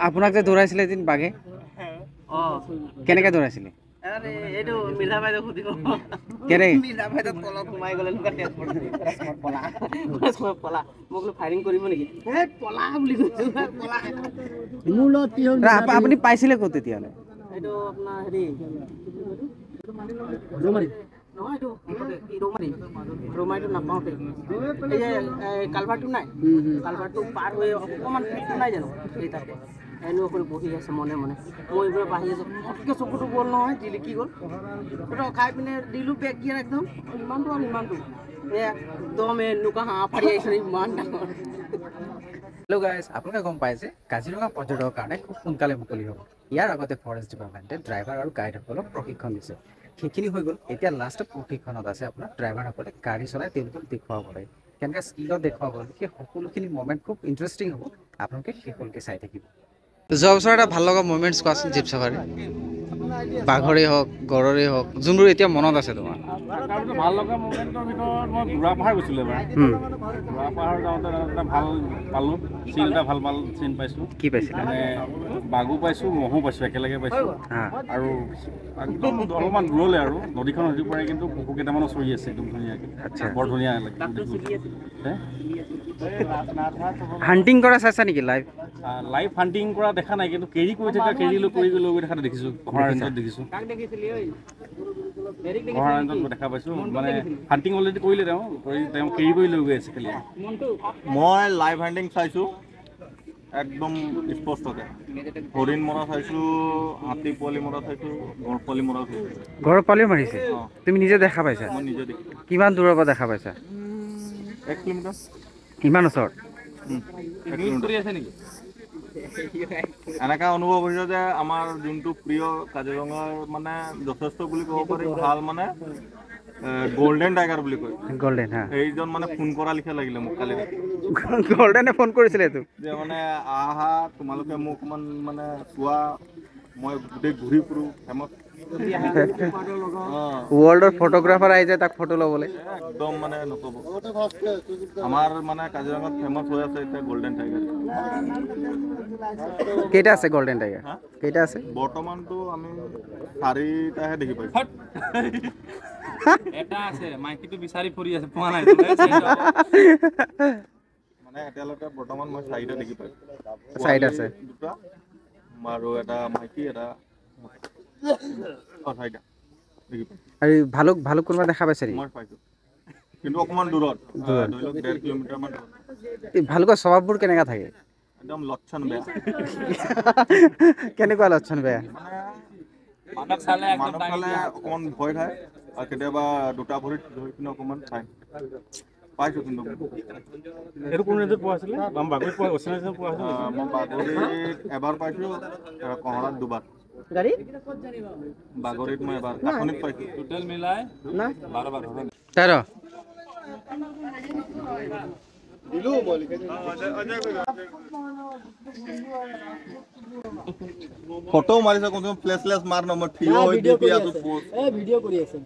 আপোনাক যে দৌৰাইছিলে এদিন বাঘে কেনেকৈ দৌৰাইছিলে? আরে এটো মিলা ভাই দেখো দিও কেনে মিলা ভাই তো তলত ঘুমাই গলে লুকা টেস পলা মগলো ফায়ারিং কৰিব নেকি এ পলা বুলি কৈছো পলা মূলত কি হ'ল আপুনি পাইছিলে ক'ত তেতিয়ালে? এটো আপোনাৰ হেৰি ৰোমাৰি নহয় এটো ৰোমাৰিটো নাপাওঁতে এই যে কালভাৰটো নাই কালভাৰটো পাৰ হৈ অকমান নাই জানো এই তাতে এনো কৰি বহি আছে মনে মনে মই এইবাৰ বাহি আছো ফটকে চকুটো গ'ল নহয় জিলিকি গ'ল ওটা খাই পিনে দিলু বেগ গিয়াৰ একদম ইমানটো একদম এনেকুৱা হাঁহ ফাৰি আহিছে ইমান ডাঙৰ। হেল্ল' গাইজ, আপোনালোকে গম পায় যে কাজিৰঙা পৰ্যটকৰ কাৰণে খুব সোনকালে মুকলি হ'ব। ইয়াৰ আগতে ফৰেষ্ট ডিপাৰ্টমেণ্টে ড্ৰাইভাৰ আৰু গাইডসকলক প্ৰশিক্ষণ দিছে। সেইখিনি হৈ গ'ল, এতিয়া লাষ্টত প্ৰশিক্ষণত আছে আপোনাৰ ড্ৰাইভাৰসকলে গাড়ী চলাই তেওঁলোকক দেখুৱাব লাগে কেনেকৈ স্কিলত দেখুৱাব লাগে। সেই সকলোখিনি মমেণ্ট খুব ইণ্টাৰেষ্টিং হ'ব, আপোনালোকে সকলোকে চাই থাকিব। যোৱা বছৰ এটা ভাল লগা মমেণ্টছ কোৱাচোন জীপ চাফাৰী, বাঘৰেই হওক গড়ৰেই হওক যোনবোৰ এতিয়া মনত আছে তোমাৰ? ভাল লগা মমেণ্টৰ ভিতৰত মই বুঢ়াপাহাৰ গৈছিলোঁ এবাৰ। বুঢ়াপাহাৰ যাওঁতে এটা ভাল পালোঁ, চিন এটা ভাল চিন পাইছোঁ। কি পাইছিলে? মানে বাঘো পাইছোঁ মহো পাইছোঁ একেলগে পাইছোঁ। আৰু একদম অলপমান দূৰলৈ আৰু নদীখন নদীৰ পৰে কিন্তু পশু কেইটামানো চৰি আছে একদম ধুনীয়াকৈ। বৰ ধুনীয়া লাগে। হাণ্টিং কৰা চাইছা নেকি লাইভ? লাইভ হাণ্টিং কৰা দেখা নাই, কিন্তু কেৰি কৰি থকা কেৰি লৈ গৈ থকা দেখিছোঁ। মহাৰাষ্ট্ৰত দেখিছোঁ, মহাৰাষ্ট্ৰত দেখা পাইছোঁ। মানে হাণ্টিং অলৰেডি কৰিলে তেওঁ কেৰি কৰি লৈ গৈ আছে খালি। মই লাইভ হাণ্টিং চাইছোঁ একদম স্পষ্টকৈ। হৰিণ মৰা চাইছোঁ, হাতী পোৱালি মৰা চাইছোঁ, গড় পোৱালি মৰা চাইছোঁ। গড় পোৱালিও মাৰিছে? তুমি নিজে দেখা পাইছা? মই নিজে দেখিছোঁ। কিমান দূৰৰ পৰা দেখা পাইছা? 1 কিলোমিটাৰ। ইমান ওচৰত? এনেকা অনুভৱ হৈছে যে আমাৰ যোনটো প্ৰিয় কাজিৰঙাৰ মানে যথেষ্ট বুলি ক'ব পাৰি ভাল মানে গল্ডেন টাইগাৰ বুলি কয়। গল্ডেন, হা। এইজন মানে ফোন কৰা লিখা লাগিলে মোক কালি। গল্ডেনে ফোন কৰিছিলে তোক যে মানে আহা তোমালোকে মোক অকমান মানে চোৱা, মই গোটেই ঘূৰি ফুৰোঁ ফেমাছ। ৱৰ্ল্ডৰ ফটোগ্ৰাফাৰ আহি যায় তাক ফটো ল'বলৈ। একদম মানে নক'ব, আমাৰ মানে কাজিৰঙাত ফেমাছ হৈ আছে এতিয়া গল্ডেন টাইগাৰ। কেইটা আছে গল্ডেন টাইগাৰ? কেইটা আছে বৰ্তমানটো? আমি 4টাহে দেখি পাইছোঁ। এটা আছে, মাইকীটো বিচাৰি ফুৰি আছে, পোৱা নাই। মানে এতিয়ালৈকে বৰ্তমান মই 4টা দেখি পাইছোঁ। 4টা আছে, 2টা আৰু এটা মাইকী, এটা 4টা দেখি পাইছোঁ। আৰু ভালুক কোনোবা দেখা পাইছে নেকি? মই পাইছোঁ, কিন্তু অকণমান দূৰত, ধৰি লওক 1.5 কিলোমিটাৰমান দূৰত। ভালুকৰ স্বভাৱবোৰ কেনেকুৱা থাকে? একদম লক্ষণ বেয়া। কেনেকুৱা লক্ষণ বেয়া? মানুহ চালে অকণমান ভয় খায় আৰু কেতিয়াবা 2টা ভৰিত ধৰি পিনে অকণমান চাই পাইছোঁ। কিন্তু এইটো কোন ৰেঞ্জত পোৱা আছিলে? বাগৰিত পোৱা গৈছিলে? মই বাগৰিত এবাৰ পাইছোঁ, কঁহৰাত 2বাৰ। বাগৰিত মই এবাৰ, কাঠনিত পাইছোঁ। টোটেল মিলাই 12 তেৰ। ফটো মাৰিছে কমচে কম ফ্লেছ মাৰ ন, মই থিয় হৈ ডিপি আছো পোষ্ট। ভিডিঅ' কৰি আছে।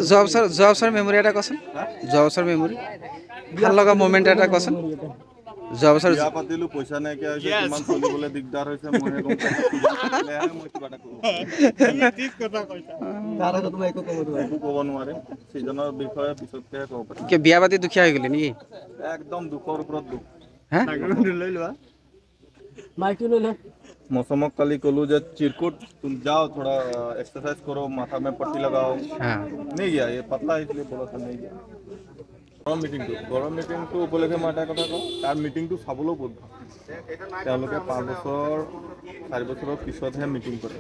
যোৱা বছৰ মেমৰি এটা কচোন, যোৱা বছৰ মেমৰি ভাল লগা মমেণ্ট এটা কচোন। যোৱা বছৰ বিয়া পাতিলো, পইচা নাইকিয়া হৈছে, কিমান চলিবলৈ দিগদাৰ হৈছে, মই গম পাইছোঁ। মই কিবা এটা একো ক'ব নোৱাৰিম। ছিজনৰ বিষয়ে পিছতহে ক'ব পাৰিম। বিয়া পাতি দুখীয়া হৈ গ'লি নেকি? একদম দুখৰ ওপৰত দুখ। লৈ লোৱা মাইকটো লৈ লো। मौसमक कल कलू जो चिरकुट तुम जाओ थोड़ा एक्सरसाइज करो, माथा में पट्टी लगाओ। नहीं गया, ये पतला इसलिए बोला था नहीं गया। गरम मीटिंग तो उपलक्षे मैं এটা কথা কওঁ, তাৰ মিটিংটো চাবলৈও বহুত ভাল। তেওঁলোকে 5 বছৰ 4 বছৰৰ পিছতহে মিটিং কৰে।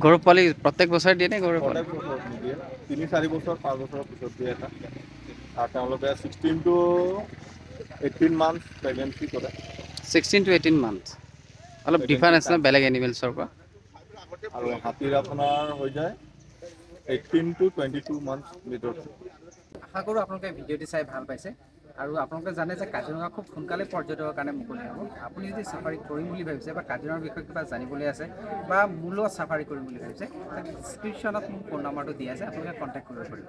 গৰু পোৱালি প্ৰত্যেক বছৰে দিয়ে নে? গৰু প্ৰত্যেক বছৰ নিদিয়ে, 3-4 বছৰ 5 বছৰৰ পিছত দিয়ে এটা। আৰু তেওঁলোকে 16 to 18 months প্ৰেগনেঞ্চি কৰে। 16 to 18 months অলপ ডিফাৰেন্স না বেলেগ এনিমেলছৰ পৰা? আৰু হাতীৰ আপোনাৰ হৈ যায় 18 to 22 months ভিতৰত। আশা কৰোঁ আপোনালোকে ভিডিঅ'টি চাই ভাল পাইছে আৰু আপোনালোকে জানে যে কাজিৰঙা খুব সোনকালে পৰ্যটকৰ কাৰণে মুকলি হ'ব। আপুনি যদি চাফাৰী কৰিম বুলি ভাবিছে বা কাজিৰঙাৰ বিষয়ে কিবা জানিবলৈ আছে বা মূলত চাফাৰী কৰিম বুলি ভাবিছে, ডিছক্ৰিপশ্যনত মোৰ ফোন নম্বৰটো দিয়া আছে, আপোনালোকে কণ্টেক্ট কৰিব পাৰিব।